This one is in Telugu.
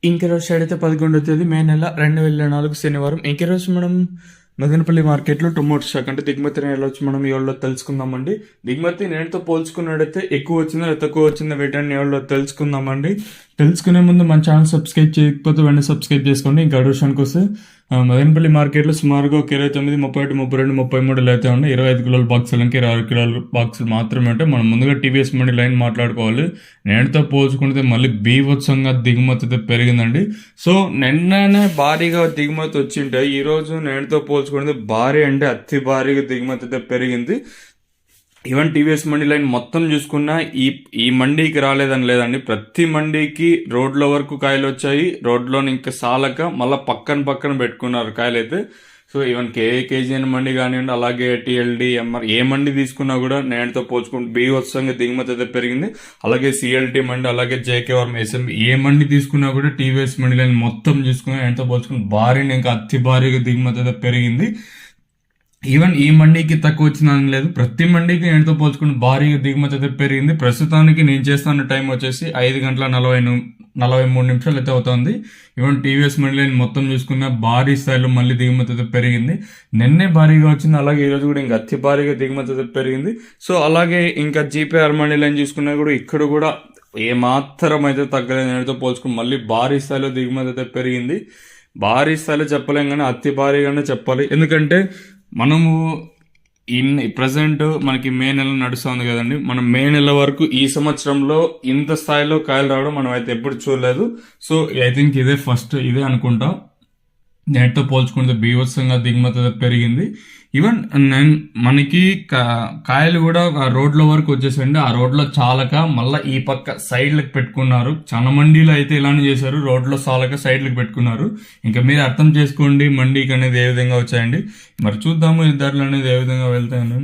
ఇంక రోజు అయితే 11వ తేదీ మే నెల 2024 శనివారం. ఇంక రోజు మనం మదనపల్లి మార్కెట్లో టొమాటో స్టాక్ అంటే దిగుమతి రేట్లు వచ్చి మనం ఎవరిలో తెలుసుకుందామండి. దిగుమతి నేటితో పోల్చుకున్నట్టయితే ఎక్కువ వచ్చిందా తక్కువ వచ్చిందా వీటన్ని ఎవరిలో తెలుసుకుందామండి. తెలుసుకునే ముందు మన ఛానల్ సబ్స్క్రైబ్ చేయకపోతే వెంటనే సబ్స్క్రైబ్ చేసుకోండి. ఇంకా విషయానికి వస్తే మదనపల్లి మార్కెట్లో సుమారుగా ఒక 29, 31, 32, 33 అయితే ఉన్నాయి. 25 కిలోల బాక్సులు ఇంకా 26 కిలోల బాక్సులు మాత్రమే ఉంటాయి. మనం ముందుగా టీవీఎస్ మండి లైన్ మాట్లాడుకోవాలి. నేటితో పోల్చుకుంటే మళ్ళీ బీభత్సంగా దిగుమతి అయితే పెరిగిందండి. సో నిన్ననే భారీగా దిగుమతి వచ్చింటాయి. ఈరోజు నేటితో పోల్చుకుంటే భారీ అంటే అతి భారీగా దిగుమతి అయితే పెరిగింది. ఈవెన్ టీవీఎస్ మండీ లైన్ మొత్తం చూసుకున్నా ఈ మండీకి రాలేదని లేదండి. ప్రతి మండీకి రోడ్ల వరకు కాయలు వచ్చాయి. రోడ్లో ఇంకా సాలక మళ్ళీ పక్కన పెట్టుకున్నారు కాయలు అయితే. సో ఈవెన్ కేజీఎన్ మండి కానివ్వండి, అలాగే టీఎల్డి, ఎంఆర్ ఏ మండి తీసుకున్నా కూడా నేటితో పోల్చుకుంటే బీభత్సంగా దిగుమతి అయితే పెరిగింది. అలాగే సిఎల్టీ మండి, అలాగే జేకేఆర్ ఎస్ఎంబి ఏ మండి తీసుకున్నా కూడా టీవీఎస్ మండీ లైన్ మొత్తం చూసుకున్నా నేటితో పోల్చుకుని భారీని ఇంకా అతి భారీగా దిగుమతి అయితే పెరిగింది. ఈవెన్ ఈ మండీకి తక్కువ వచ్చిందని లేదు, ప్రతి మండీకి నేటితో పోల్చుకుని భారీగా దిగుమతి అయితే పెరిగింది. ప్రస్తుతానికి నేను చేస్తున్న టైం వచ్చేసి 5 గంటల 43 నిమిషాలు అయితే అవుతుంది. ఈవెన్ టీవీఎస్ మండీ లైన్ మొత్తం చూసుకున్న భారీ స్థాయిలో మళ్ళీ దిగుమతి అయితే పెరిగింది. నిన్నే భారీగా వచ్చింది, అలాగే ఈరోజు కూడా ఇంకా అతి భారీగా దిగుమతి అయితే పెరిగింది. సో అలాగే ఇంకా జీపీఆర్ మండీ లైన్ చూసుకున్నా కూడా ఇక్కడ కూడా ఏమాత్రం అయితే తగ్గలేదు. నేటితో పోల్చుకుని మళ్ళీ భారీ స్థాయిలో దిగుమతి అయితే పెరిగింది. భారీ స్థాయిలో చెప్పలేం కానీ అతి భారీగానే చెప్పాలి. ఎందుకంటే మనము ప్రజెంట్ మనకి మే నెల నడుస్తుంది కదండి. మనం మే నెల వరకు ఈ సంవత్సరంలో ఇంత స్థాయిలో కాయలు రావడం మనం అయితే ఎప్పుడు చూడలేదు. సో ఐ థింక్ ఇదే అనుకుంటా. నేటితో పోల్చుకుంటే బీభత్సంగా దిగుమతి పెరిగింది. ఈవెన్ మనకి కాయలు కూడా రోడ్ల వరకు వచ్చేసండి. ఆ రోడ్లో చాలక మళ్ళీ ఈ పక్క సైడ్లకు పెట్టుకున్నారు. చాలా మండీలు అయితే ఇలానే చేశారు, రోడ్లో చాలక సైడ్లకు పెట్టుకున్నారు. ఇంకా మీరు అర్థం చేసుకోండి మండీకి అనేది ఏ విధంగా వచ్చాయండి. మరి చూద్దాము ఈ ధరలు అనేది ఏ విధంగా వెళ్తాయని.